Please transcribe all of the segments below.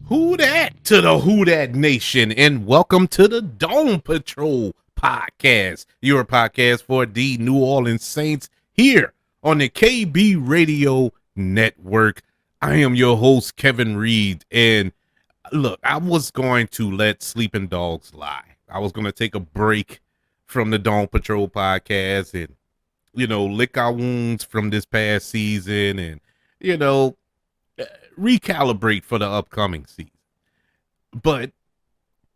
Who dat to the Who Dat Nation, and welcome to the Dome Patrol podcast, your podcast for the New Orleans Saints here on the KB Radio Network. I am your host, Kevin Reed, and look, I was going to let sleeping dogs lie. I was going to take a break from the Dome Patrol podcast and, lick our wounds from this past season and, you know, recalibrate for the upcoming season. But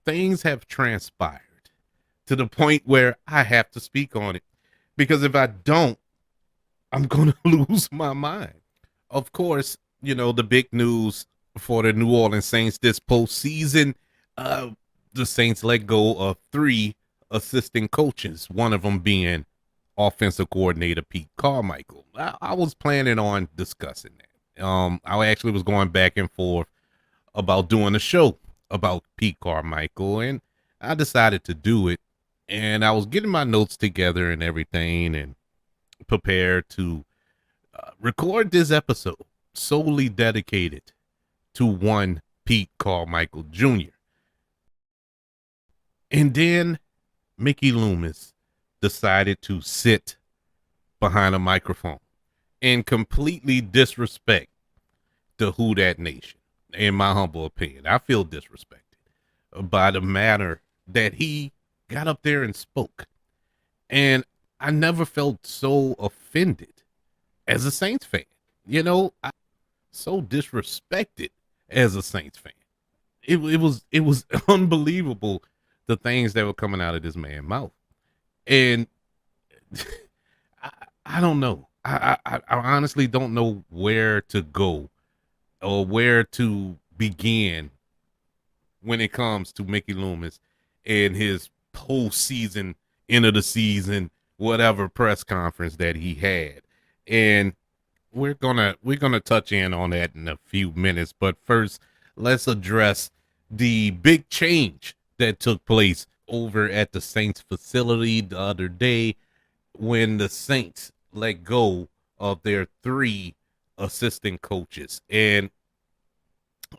things have transpired to the point where I have to speak on it, because if I don't, I'm going to lose my mind. Of course, the big news for the New Orleans Saints this postseason, the Saints let go of 3 assistant coaches, one of them being offensive coordinator Pete Carmichael. I was planning on discussing that. I actually was going back and forth about doing a show about Pete Carmichael, and I decided to do it. And I was getting my notes together and everything and prepared to record this episode solely dedicated to one Pete Carmichael Jr. And then Mickey Loomis decided to sit behind a microphone and completely disrespect the Who Dat Nation. In my humble opinion, I feel disrespected by the manner that he got up there and spoke. And I never felt so offended as a Saints fan. I so disrespected as a Saints fan. It was unbelievable, the things that were coming out of this man's mouth. And I don't know. I honestly don't know where to go or where to begin when it comes to Mickey Loomis and his postseason, end of the season, whatever press conference that he had. And we're gonna touch in on that in a few minutes. But first, let's address the big change that took place over at the Saints facility the other day when the Saints let go of their 3 assistant coaches. And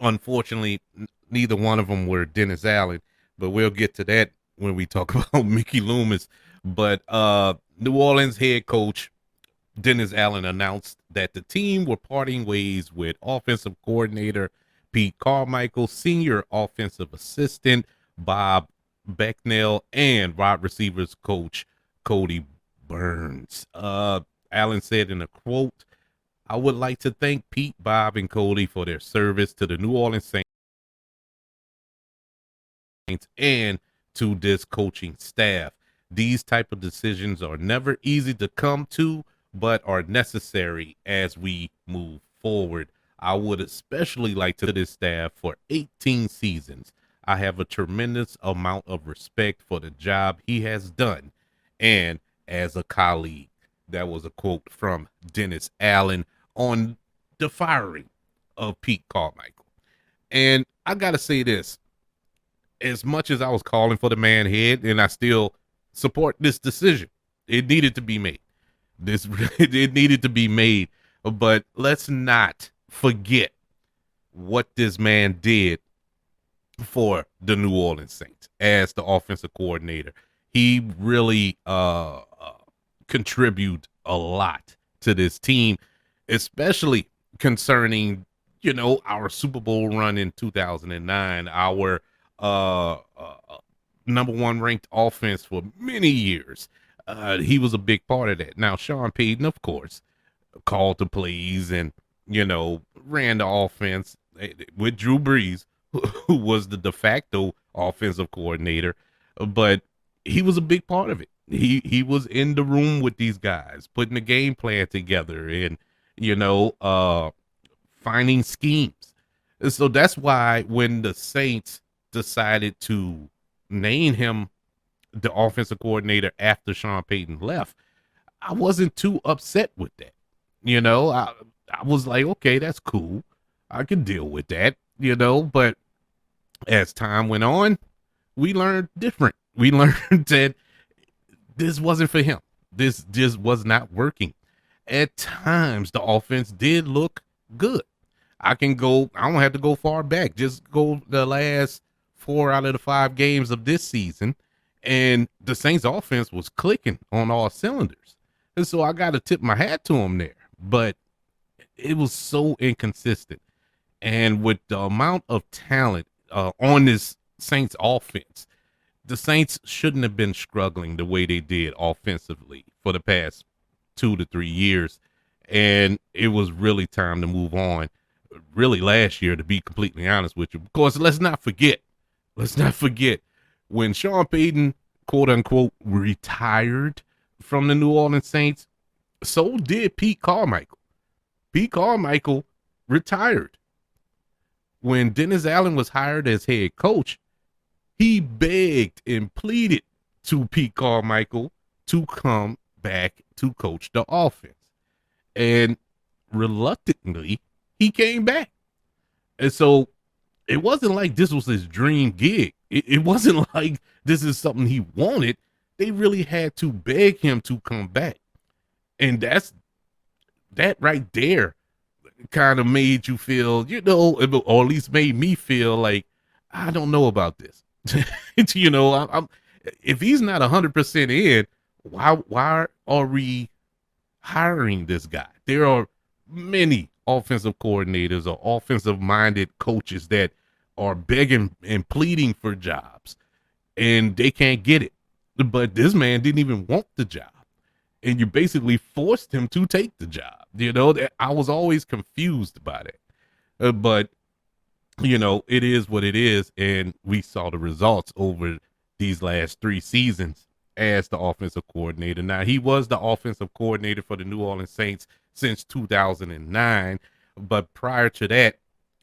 unfortunately, neither one of them were Dennis Allen, but we'll get to that when we talk about Mickey Loomis. But New Orleans head coach Dennis Allen announced that the team were parting ways with offensive coordinator Pete Carmichael, senior offensive assistant Bob Becknell, and wide receivers coach Cody Burns. Allen said in a quote, "I would like to thank Pete, Bob, and Cody for their service to the New Orleans Saints and to this coaching staff. These type of decisions are never easy to come to, but are necessary as we move forward. I would especially like to thank this staff for 18 seasons. I have a tremendous amount of respect for the job he has done and as a colleague." That was a quote from Dennis Allen on the firing of Pete Carmichael. And I got to say this, as much as I was calling for the man head, and I still support this decision, it needed to be made. It needed to be made, but let's not forget what this man did for the New Orleans Saints as the offensive coordinator. He really contribute a lot to this team, especially concerning, our Super Bowl run in 2009, our number 1 ranked offense for many years. He was a big part of that. Now, Sean Payton, of course, called the plays and, ran the offense with Drew Brees, who was the de facto offensive coordinator, but he was a big part of it. He was in the room with these guys, putting the game plan together and, finding schemes. And so that's why when the Saints decided to name him the offensive coordinator after Sean Payton left, I wasn't too upset with that. I was like, okay, that's cool. I can deal with that, but as time went on, we learned different. We learned that this wasn't for him. This just was not working. At times, the offense did look good. I don't have to go far back. Just go the last 4 out of the 5 games of this season, and the Saints offense was clicking on all cylinders. And so I got to tip my hat to him there. But it was so inconsistent. And with the amount of talent on this Saints offense, the Saints shouldn't have been struggling the way they did offensively for the past 2 to 3 years. And it was really time to move on. Really last year, to be completely honest with you. Of course, let's not forget when Sean Payton, quote unquote, retired from the New Orleans Saints, so did Pete Carmichael. Pete Carmichael retired. When Dennis Allen was hired as head coach, he begged and pleaded to Pete Carmichael to come back to coach the offense. And reluctantly, he came back. And so it wasn't like this was his dream gig. It wasn't like this is something he wanted. They really had to beg him to come back. And that right there kind of made you feel, or at least made me feel like, I don't know about this. If he's not 100% in, why are we hiring this guy? There are many offensive coordinators or offensive minded coaches that are begging and pleading for jobs, and they can't get it. But this man didn't even want the job, and you basically forced him to take the job. I was always confused by that. But it is what it is, and we saw the results over these last 3 seasons as the offensive coordinator. Now, he was the offensive coordinator for the New Orleans Saints since 2009, but prior to that,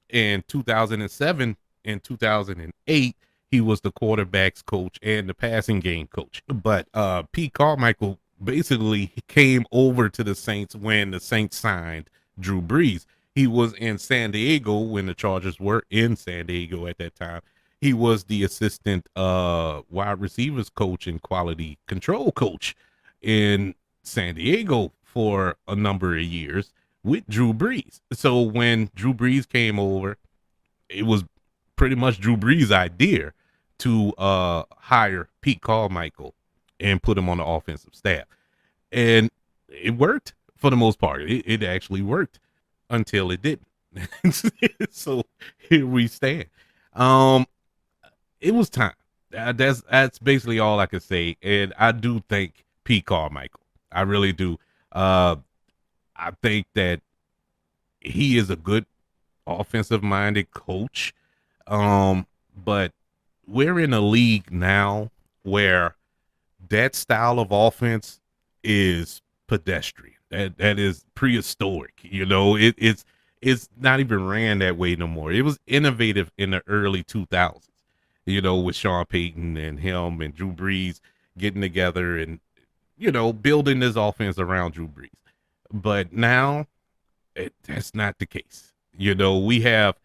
in 2007 and 2008, he was the quarterbacks coach and the passing game coach. But Pete Carmichael basically came over to the Saints when the Saints signed Drew Brees. He was in San Diego when the Chargers were in San Diego at that time. He was the assistant wide receivers coach and quality control coach in San Diego for a number of years with Drew Brees. So when Drew Brees came over, it was pretty much Drew Brees' idea to hire Pete Carmichael and put him on the offensive staff. And it worked for the most part. It actually worked until it didn't. So here we stand. It was time. That's basically all I could say. And I do thank Pete Carmichael. I really do. I think that he is a good offensive minded coach. But we're in a league now where that style of offense is pedestrian. That is prehistoric. It's not even ran that way no more. It was innovative in the early 2000s, with Sean Payton and him and Drew Brees getting together and, building this offense around Drew Brees. But now that's not the case. We have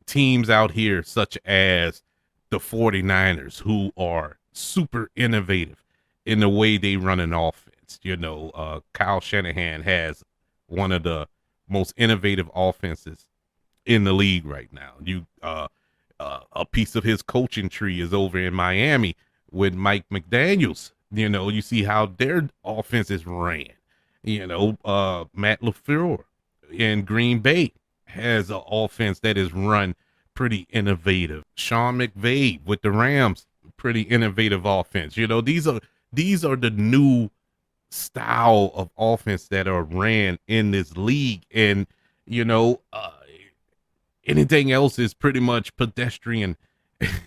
teams out here such as the 49ers who are super innovative in the way they run an offense. Kyle Shanahan has one of the most innovative offenses in the league right now. A piece of his coaching tree is over in Miami with Mike McDaniels. You see how their offense is ran. Matt LaFleur in Green Bay has an offense that is run pretty innovative. Sean McVay with the Rams, pretty innovative offense. These are the new style of offense that are ran in this league. And, anything else is pretty much pedestrian.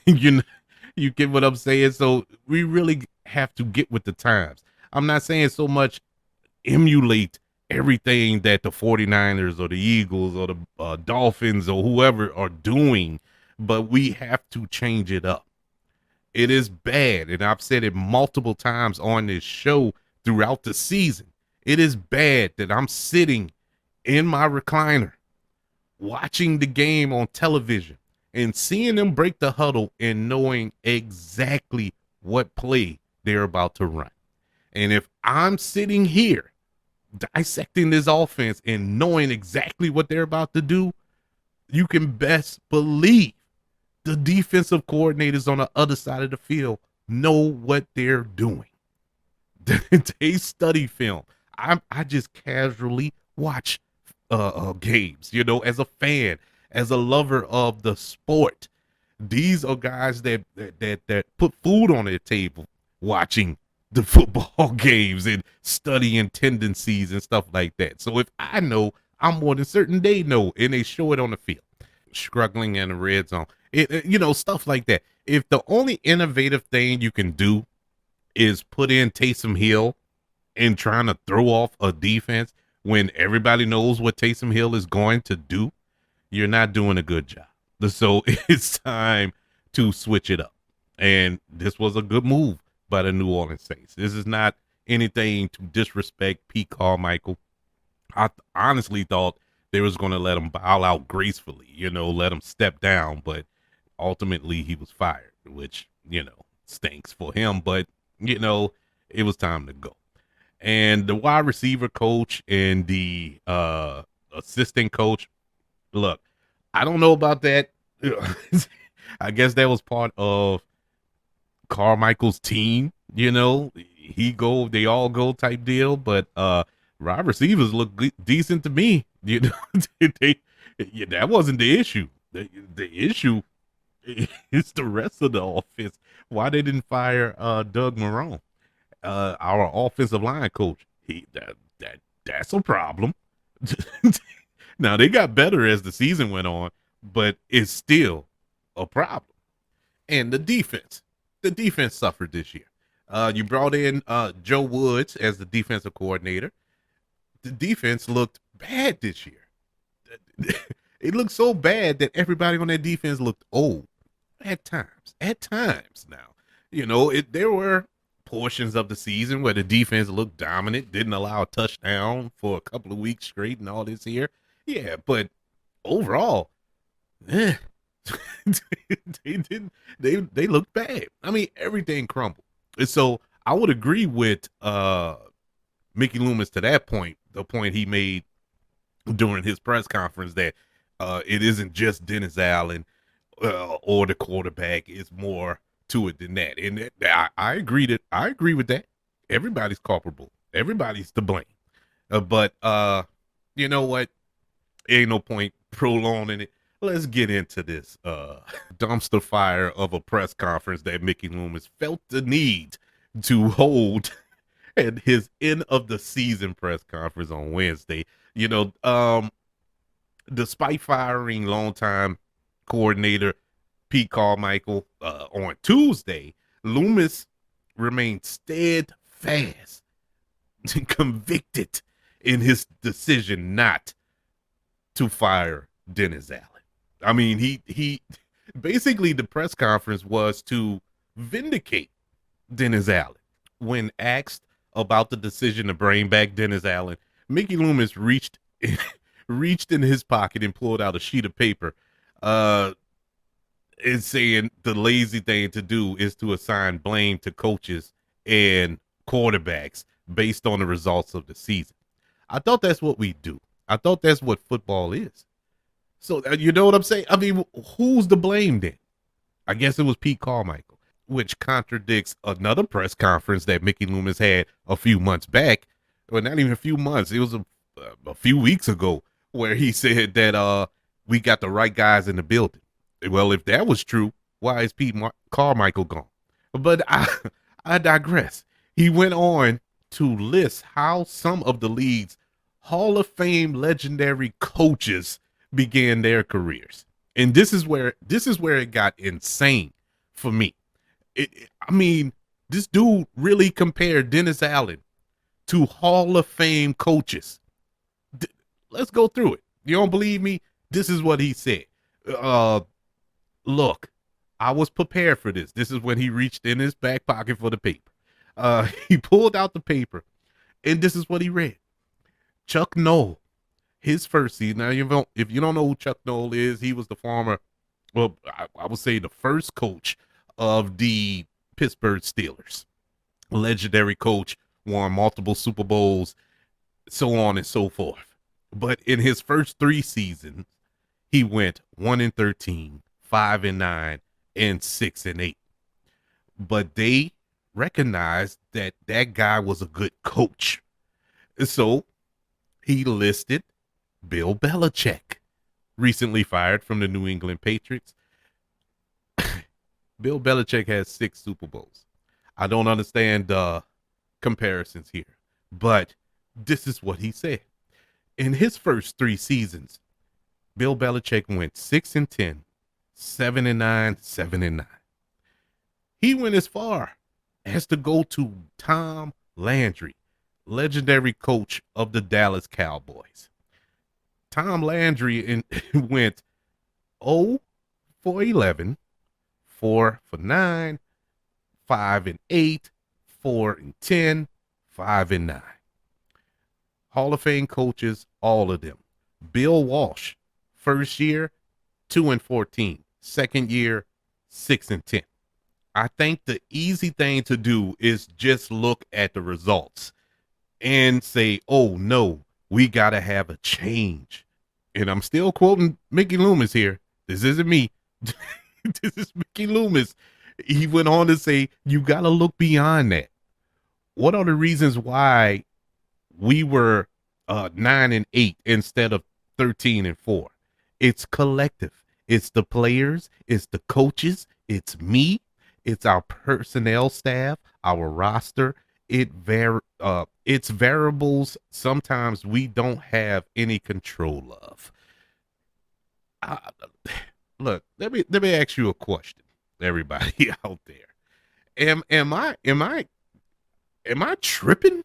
You get what I'm saying? So we really have to get with the times. I'm not saying so much emulate everything that the 49ers or the Eagles or the Dolphins or whoever are doing, but we have to change it up. It is bad, and I've said it multiple times on this show throughout the season. It is bad that I'm sitting in my recliner watching the game on television and seeing them break the huddle and knowing exactly what play they're about to run. And if I'm sitting here dissecting this offense and knowing exactly what they're about to do, you can best believe the defensive coordinators on the other side of the field know what they're doing. They study film. I just casually watch games, as a fan, as a lover of the sport. These are guys that put food on their table watching the football games and studying tendencies and stuff like that. So if I know, I'm more than certain they know, and they show it on the field. Struggling in the red zone, stuff like that. If the only innovative thing you can do is put in Taysom Hill and trying to throw off a defense when everybody knows what Taysom Hill is going to do, you're not doing a good job. So it's time to switch it up. And this was a good move by the New Orleans Saints. This is not anything to disrespect Pete Carmichael. I honestly thought they was going to let him bow out gracefully, let him step down. But ultimately he was fired, which, stinks for him. But, it was time to go. And the wide receiver coach and the assistant coach, look, I don't know about that. I guess that was part of Carmichael's team, they all go type deal. But wide receivers look decent to me. That wasn't the issue. The issue is the rest of the offense. Why they didn't fire Doug Marrone, our offensive line coach? That's a problem. Now they got better as the season went on, but it's still a problem. And the defense suffered this year. You brought in Joe Woods as the defensive coordinator. The defense looked bad this year. It looked so bad that everybody on that defense looked old at times. Now, there were portions of the season where the defense looked dominant, didn't allow a touchdown for a couple of weeks straight and all this here. Yeah, but overall, they looked bad. I mean, everything crumbled. And so I would agree with Mickey Loomis to that point, the point he made during his press conference that it isn't just Dennis Allen or the quarterback. It's more to it than that. And I agree with that. Everybody's culpable. Everybody's to blame. But you know what? Ain't no point prolonging it. Let's get into this dumpster fire of a press conference that Mickey Loomis felt the need to hold at his end of the season press conference on Wednesday. Despite firing longtime coordinator Pete Carmichael on Tuesday, Loomis remained steadfast and convicted in his decision not to fire Dennis Allen. I mean, he basically, the press conference was to vindicate Dennis Allen. When asked about the decision to bring back Dennis Allen, Mickey Loomis reached in his pocket and pulled out a sheet of paper and saying the lazy thing to do is to assign blame to coaches and quarterbacks based on the results of the season. I thought that's what we do. I thought that's what football is. So you know what I'm saying? I mean, who's to blame then? I guess it was Pete Carmichael, which contradicts another press conference that Mickey Loomis had a few months back. Well, not even a few months. It was a few weeks ago where he said that we got the right guys in the building. Well, if that was true, why is Pete Carmichael gone? But I digress. He went on to list how some of the league's Hall of Fame legendary coaches began their careers. And this is where it got insane for me. I mean, this dude really compared Dennis Allen to Hall of Fame coaches. Let's go through it. You don't believe me? This is what he said. Look, I was prepared for this. This is when he reached in his back pocket for the paper. He pulled out the paper, and this is what he read. Chuck Noll, his first season. Now, if you don't know who Chuck Noll is, he was the former, well, I would say the first coach of the Pittsburgh Steelers. Legendary coach, won multiple Super Bowls, so on and so forth. But in his first 3 seasons, he went 1-13, 5-9, and 6-8. But they recognized that that guy was a good coach. So he listed Bill Belichick, recently fired from the New England Patriots. Bill Belichick has 6 Super Bowls. I don't understand comparisons here, but this is what he said. In his first 3 seasons, Bill Belichick went 6-10, 7-9, 7-9. He went as far as to go to Tom Landry, legendary coach of the Dallas Cowboys. Tom Landry went 0 for 11, 4 for 9, 5-8, 4-10, 5-9. Hall of Fame coaches, all of them. Bill Walsh, first year, 2-14. Second year, 6-10. I think the easy thing to do is just look at the results and say, oh no, we got to have a change. And I'm still quoting Mickey Loomis here. This isn't me. This is Mickey Loomis. He went on to say, you got to look beyond that. What are the reasons why we were 9-8 instead of 13-4? It's collective. It's the players. It's the coaches. It's me. It's our personnel staff, our roster. It's variables sometimes we don't have any control of. Look, let me ask you a question, everybody out there. Am I tripping?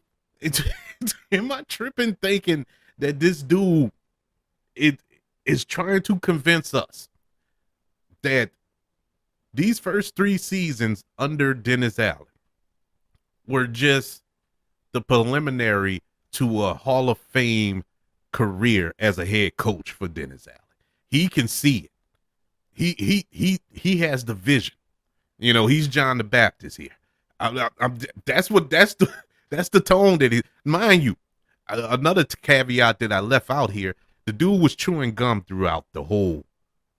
Am I tripping thinking that this dude is trying to convince us that these first 3 seasons under Dennis Allen were just the preliminary to a Hall of Fame career as a head coach for Dennis Allen? He can see it. He has the vision. You know, he's John the Baptist here. That's the tone that he, mind you. Another caveat that I left out here, the dude was chewing gum throughout the whole,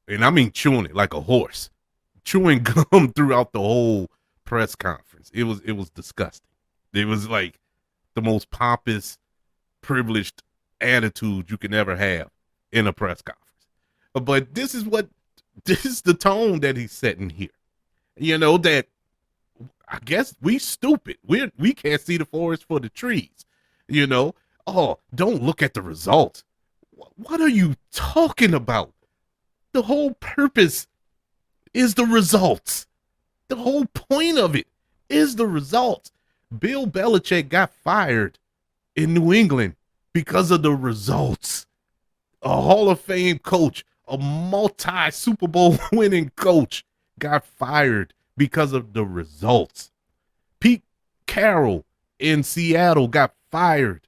and I mean chewing it like a horse, chewing gum throughout the whole press conference. It was disgusting. It was like the most pompous, privileged attitude you can ever have in a press conference. But this is the tone that he's setting here. You know, that I guess we stupid. We can't see the forest for the trees. You know, oh, don't look at the results. What are you talking about? The whole purpose is the results. The whole point of it is the results. Bill Belichick got fired in New England because of the results. A Hall of Fame coach, a multi-Super Bowl winning coach got fired because of the results. Pete Carroll in Seattle got fired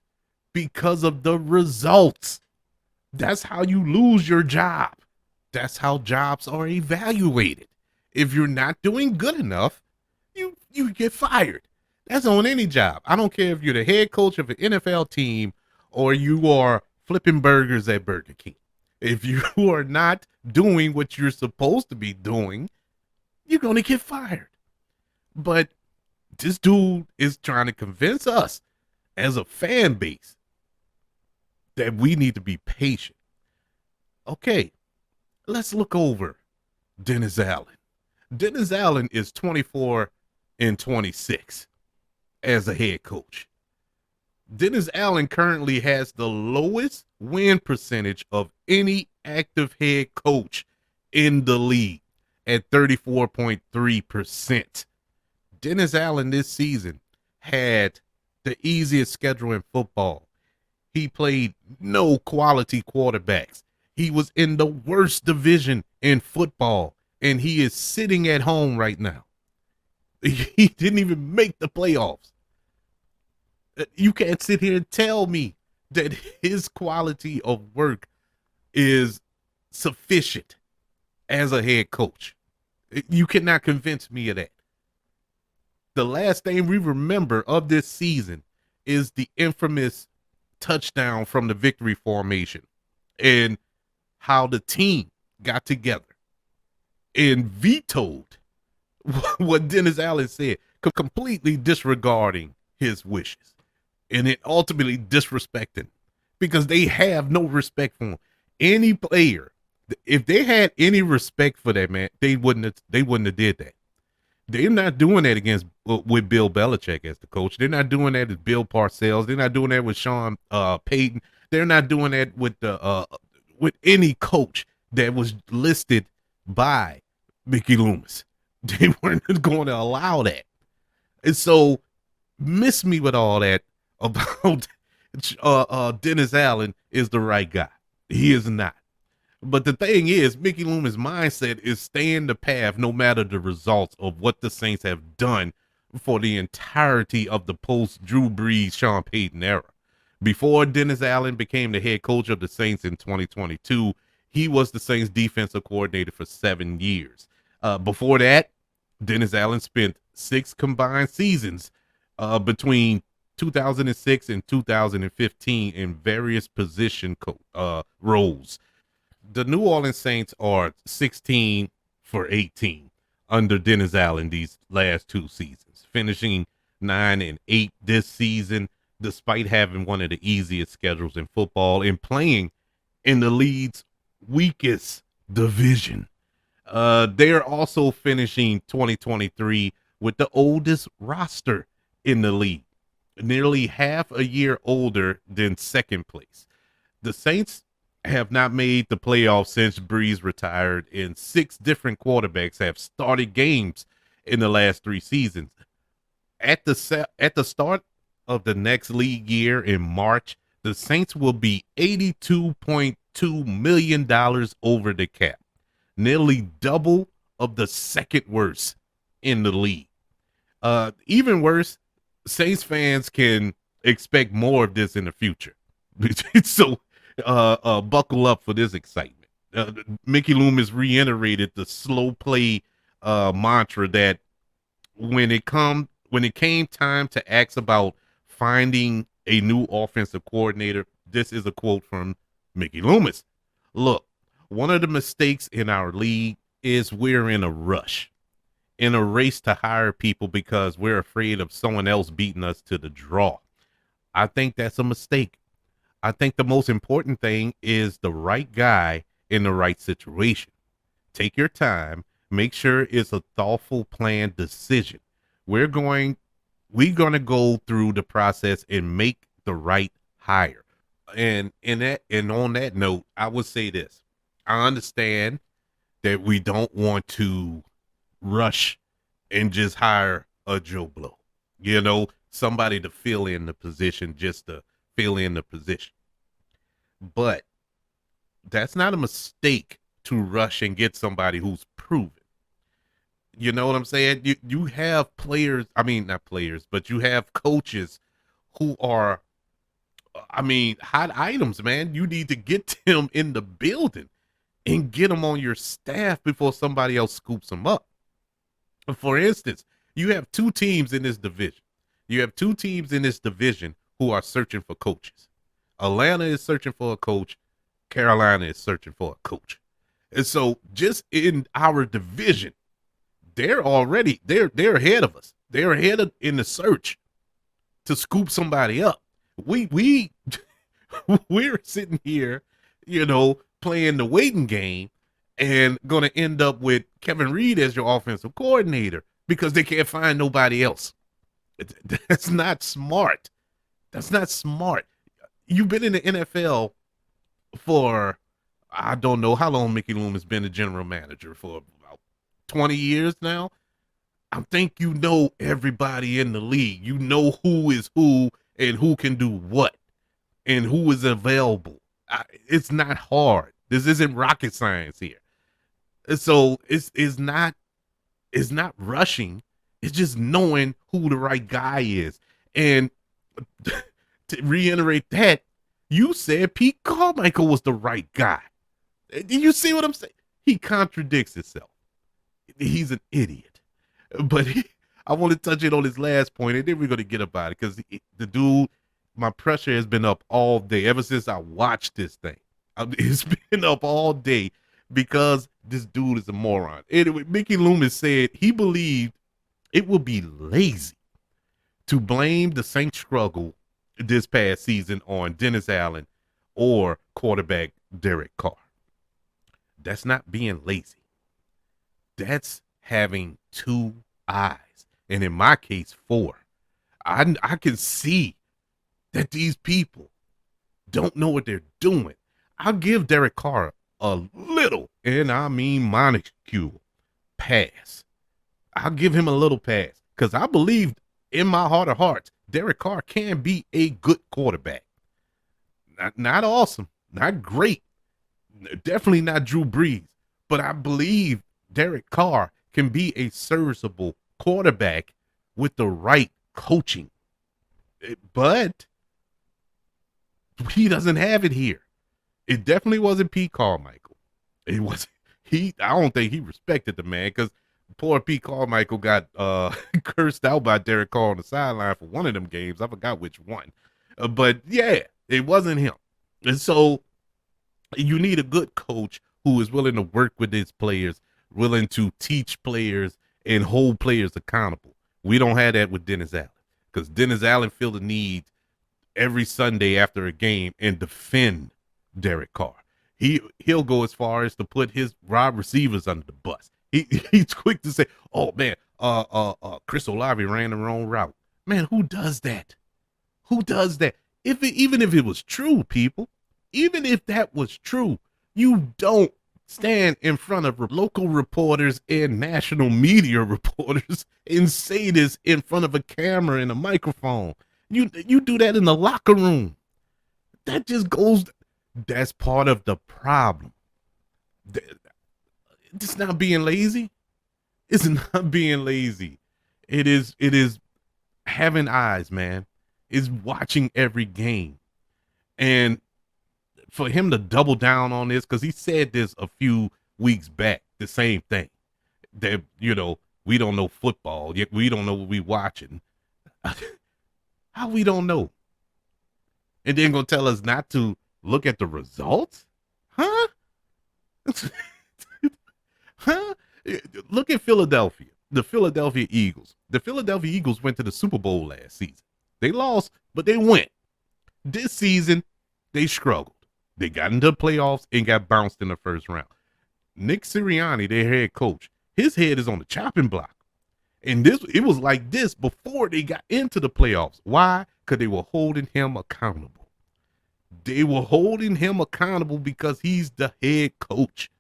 because of the results. That's how you lose your job. That's how jobs are evaluated. If you're not doing good enough, you get fired. That's on any job. I don't care if you're the head coach of an NFL team or you are flipping burgers at Burger King. If you are not doing what you're supposed to be doing, you're going to get fired. But this dude is trying to convince us as a fan base that we need to be patient. Okay, let's look over Dennis Allen. Dennis Allen is 24-26 as a head coach. Dennis Allen currently has the lowest win percentage of any active head coach in the league at 34.3%. Dennis Allen this season had the easiest schedule in football. He played no quality quarterbacks. He was in the worst division in football, and he is sitting at home right now. He didn't even make the playoffs. You can't sit here and tell me that his quality of work is sufficient as a head coach. You cannot convince me of that. The last thing we remember of this season is the infamous touchdown from the victory formation and how the team got together and vetoed what Dennis Allen said, completely disregarding his wishes and it ultimately disrespecting because they have no respect for him. Any player, if they had any respect for that man, they wouldn't have did that. They're not doing that against with Bill Belichick as the coach. They're not doing that with Bill Parcells. They're not doing that with Sean Payton. They're not doing that with the with any coach that was listed by Mickey Loomis. They weren't going to allow that. And so miss me with all that about Dennis Allen is the right guy. He is not. But the thing is, Mickey Loomis' mindset is stay in the path no matter the results of what the Saints have done for the entirety of the post-Drew Brees, Sean Payton era. Before Dennis Allen became the head coach of the Saints in 2022, he was the Saints defensive coordinator for 7 years. Before that, Dennis Allen spent 6 combined seasons between 2006 and 2015 in various position roles. The New Orleans Saints are 16-18 under Dennis Allen these last 2 seasons, finishing 9-8 this season, despite having one of the easiest schedules in football and playing in the league's weakest division. They're also finishing 2023 with the oldest roster in the league, nearly half a year older than second place. The Saints have not made the playoffs since Brees retired, and 6 different quarterbacks have started games in the last 3 seasons. At the start of the next league year in March, the Saints will be $82.2 million over the cap, nearly double of the second worst in the league. Even worse, Saints fans can expect more of this in the future. So buckle up for this excitement. Mickey Loomis reiterated the slow play mantra that when it came time to ask about finding a new offensive coordinator, this is a quote from Mickey Loomis. Look, one of the mistakes in our league is we're in a rush, in a race to hire people because we're afraid of someone else beating us to the draw. I think that's a mistake. I think the most important thing is the right guy in the right situation. Take your time. Make sure it's a thoughtful, planned decision. We're going to go through the process and make the right hire. And on that note, I would say this. I understand that we don't want to rush and just hire a Joe Blow. Somebody to fill in the position just to fill in the position. But that's not a mistake to rush and get somebody who's proven. You know what I'm saying? You have players, not players, but you have coaches who are, hot items, man. You need to get them in the building and get them on your staff before somebody else scoops them up. For instance, you have 2 teams in this division. You have 2 teams in this division who are searching for coaches. Atlanta is searching for a coach. Carolina is searching for a coach. And so just in our division, they're ahead of us. They're ahead in the search to scoop somebody up. We're sitting here, playing the waiting game and going to end up with Kevin Reed as your offensive coordinator because they can't find nobody else. That's not smart. That's not smart. You've been in the NFL for, I don't know how long Mickey Loomis has been a general manager, for about 20 years now. I think you know everybody in the league. You know who is who and who can do what and who is available. It's not hard. This isn't rocket science here. So it's not rushing. It's just knowing who the right guy is. And to reiterate that, you said Pete Carmichael was the right guy. Do you see what I'm saying? He contradicts himself. He's an idiot. But I want to touch it on his last point, and then we're going to get about it because the dude, my pressure has been up all day ever since I watched this thing. It's been up all day because this dude is a moron. Anyway, Mickey Loomis said he believed it would be lazy to blame the Saints struggle this past season on Dennis Allen or quarterback Derek Carr. That's not being lazy. That's having two eyes. And in my case, four. I can see that these people don't know what they're doing. I'll give Derek Carr a little, and I mean minuscule, pass. I'll give him a little pass because I believe in my heart of hearts, Derek Carr can be a good quarterback. Not awesome, not great, definitely not Drew Brees, but I believe Derek Carr can be a serviceable quarterback with the right coaching. But he doesn't have it here. It definitely wasn't Pete Carmichael. It was I don't think he respected the man because poor Pete Carmichael got cursed out by Derek Carr on the sideline for one of them games. I forgot which one. But yeah, it wasn't him. And so you need a good coach who is willing to work with his players, willing to teach players and hold players accountable. We don't have that with Dennis Allen because Dennis Allen feel the need every Sunday after a game and defend Derek Carr. He'll go as far as to put his wide receivers under the bus. He's quick to say, "Oh man, Chris Olave ran the wrong route." Man, who does that? Who does that? Even if it was true, people, even if that was true, you don't stand in front of local reporters and national media reporters and say this in front of a camera and a microphone. You do that in the locker room. That just goes. That's part of the problem. It's not being lazy. It's not being lazy. It is having eyes, man. It's watching every game. And for him to double down on this, because he said this a few weeks back, the same thing. That, we don't know football, yet we don't know what we watching. How we don't know? And then gonna tell us not to look at the results? Huh? Huh? Look at Philadelphia. The Philadelphia Eagles. The Philadelphia Eagles went to the Super Bowl last season. They lost, but they went. This season, they struggled. They got into the playoffs and got bounced in the first round. Nick Sirianni, their head coach, his head is on the chopping block. And it was like this before they got into the playoffs. Why? Because they were holding him accountable. They were holding him accountable because he's the head coach.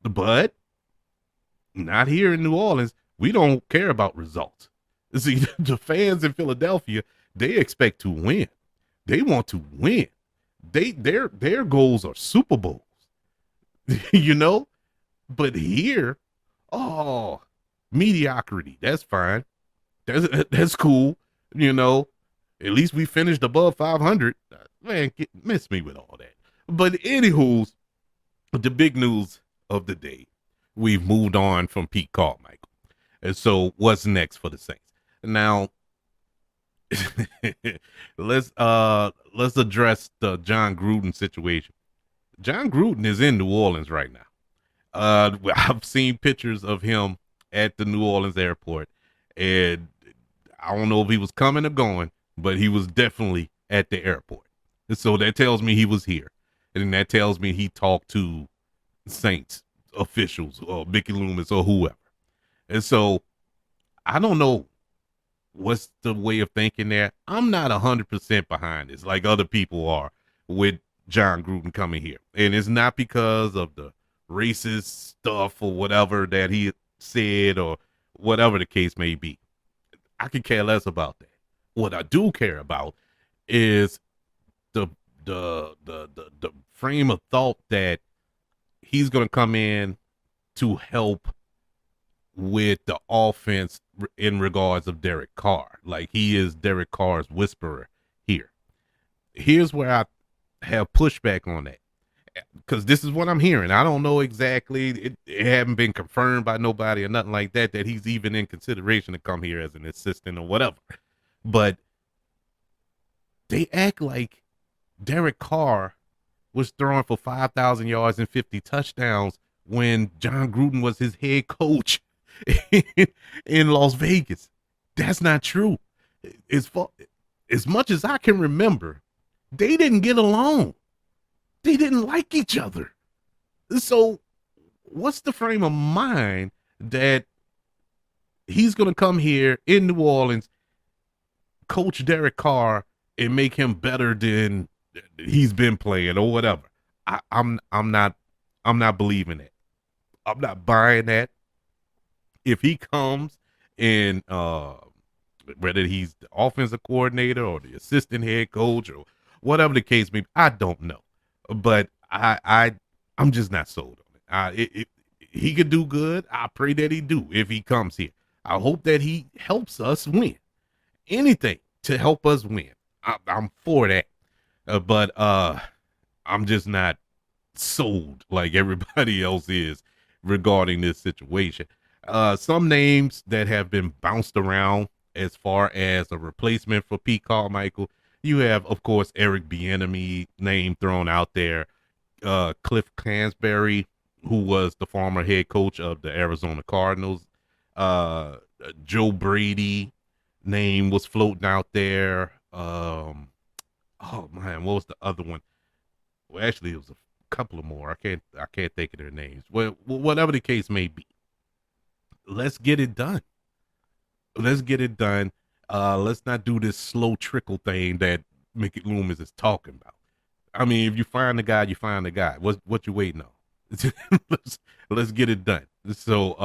But not here in New Orleans. We don't care about results. See, the fans in Philadelphia, they expect to win. They want to win. Their goals are Super Bowls. But here, mediocrity. That's fine. That's cool. At least we finished above 500. Man, miss me with all that. But anywho, the big news of the day, we've moved on from Pete Carmichael. And so what's next for the Saints? Now, let's address the John Gruden situation. John Gruden is in New Orleans right now. I've seen pictures of him at the New Orleans airport, and I don't know if he was coming or going, but he was definitely at the airport. And so that tells me he was here, and that tells me he talked to Saints officials or Mickey Loomis or whoever. And so I don't know what's the way of thinking there. I'm not 100% behind this like other people are with John Gruden coming here. And it's not because of the racist stuff or whatever that he said or whatever the case may be. I could care less about that. What I do care about is the frame of thought that he's going to come in to help with the offense in regards of Derek Carr. Like he is Derek Carr's whisperer here. Here's where I have pushback on that, because this is what I'm hearing. I don't know exactly. It haven't been confirmed by nobody or nothing like that he's even in consideration to come here as an assistant or whatever. But they act like Derek Carr was throwing for 5,000 yards and 50 touchdowns when John Gruden was his head coach in Las Vegas. That's not true. As much as I can remember, they didn't get along. They didn't like each other. So what's the frame of mind that he's going to come here in New Orleans, coach Derek Carr, and make him better than he's been playing or whatever? I'm not believing it. I'm not buying that. If he comes and whether he's the offensive coordinator or the assistant head coach or whatever the case may be, I don't know. But I'm just not sold on it. He could do good. I pray that he do if he comes here. I hope that he helps us win. Anything to help us win. I'm for that. But I'm just not sold like everybody else is regarding this situation. Some names that have been bounced around as far as a replacement for Pete Carmichael. You have, of course, Eric Bieniemy name thrown out there. Cliff Kingsbury, who was the former head coach of the Arizona Cardinals. Joe Brady name was floating out there. Oh man, what was the other one? Well, actually, it was a couple of more. I can't think of their names. Well, whatever the case may be, let's get it done. Let's get it done. Let's not do this slow trickle thing that Mickey Loomis is talking about. I mean, if you find the guy, you find the guy. What you waiting on? let's get it done. So,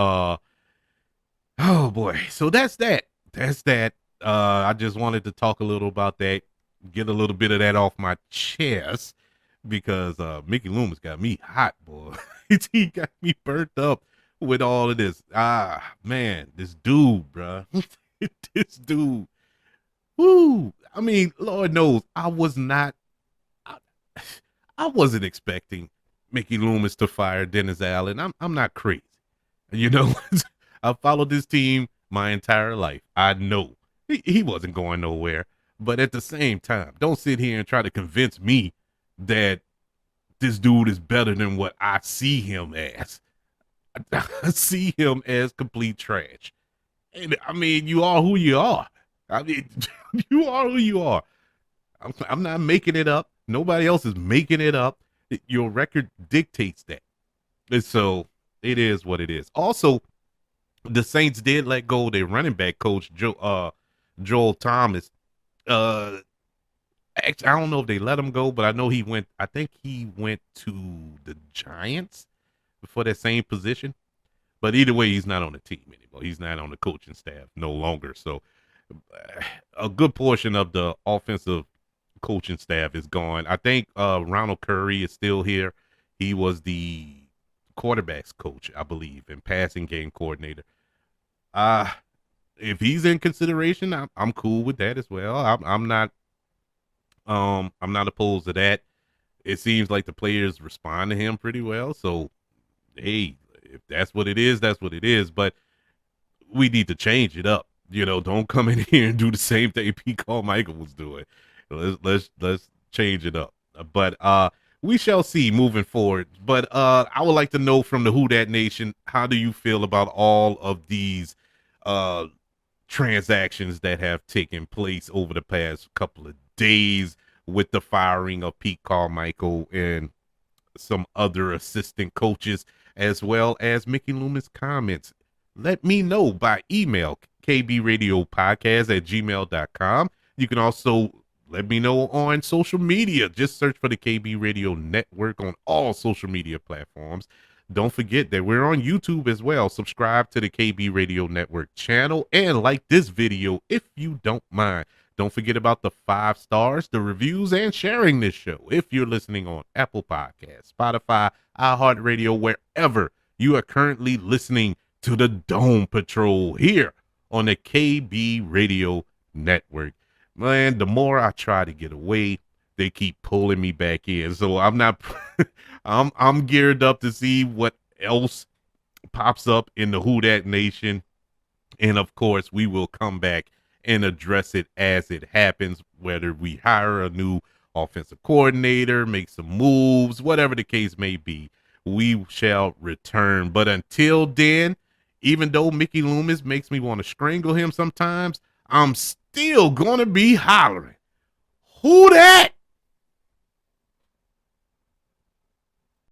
oh boy. So that's that. That's that. I just wanted to talk a little about that, get a little bit of that off my chest because Mickey Loomis got me hot, boy. He got me burnt up with all of this. Man, this dude, bruh. This dude. Woo. I mean, Lord knows, I wasn't expecting Mickey Loomis to fire Dennis Allen. I'm not crazy. You know, I followed this team my entire life. I know he wasn't going nowhere. But at the same time, don't sit here and try to convince me that this dude is better than what I see him as. I see him as complete trash. And I mean, you are who you are. I mean, you are who you are. I'm not making it up. Nobody else is making it up. Your record dictates that. And so it is what it is. Also, the Saints did let go their running back coach, Joel Thomas. Actually, I don't know if they let him go, but I know I think he went to the Giants for that same position. But either way, he's not on the team anymore. He's not on the coaching staff no longer. So a good portion of the offensive coaching staff is gone. I think Ronald Curry is still here. He was the quarterbacks coach, I believe, and passing game coordinator. If he's in consideration, I'm cool with that as well. I'm not opposed to that. It seems like the players respond to him pretty well. So, hey, if that's what it is, that's what it is. But we need to change it up. You know, don't come in here and do the same thing Pete Carmichael was doing. Let's change it up. But we shall see moving forward. But I would like to know from the Who Dat Nation, how do you feel about all of these transactions that have taken place over the past couple of days with the firing of Pete Carmichael and some other assistant coaches, as well as Mickey Loomis' comments? Let me know by email, kbradiopodcast@gmail.com. You can also let me know on social media. Just search for the KB Radio Network on all social media platforms. Don't forget that we're on YouTube as well. Subscribe to the KB Radio Network channel and like this video if you don't mind. Don't forget about the 5 stars, the reviews, and sharing this show. If you're listening on Apple Podcasts, Spotify, iHeartRadio, wherever you are currently listening to the Dome Patrol here on the KB Radio Network. Man, the more I try to get away, they keep pulling me back in. So I'm not, I'm geared up to see what else pops up in the Who Dat Nation. And of course, we will come back and address it as it happens, whether we hire a new offensive coordinator, make some moves, whatever the case may be, we shall return. But until then, even though Mickey Loomis makes me want to strangle him sometimes, I'm still going to be hollering, who that?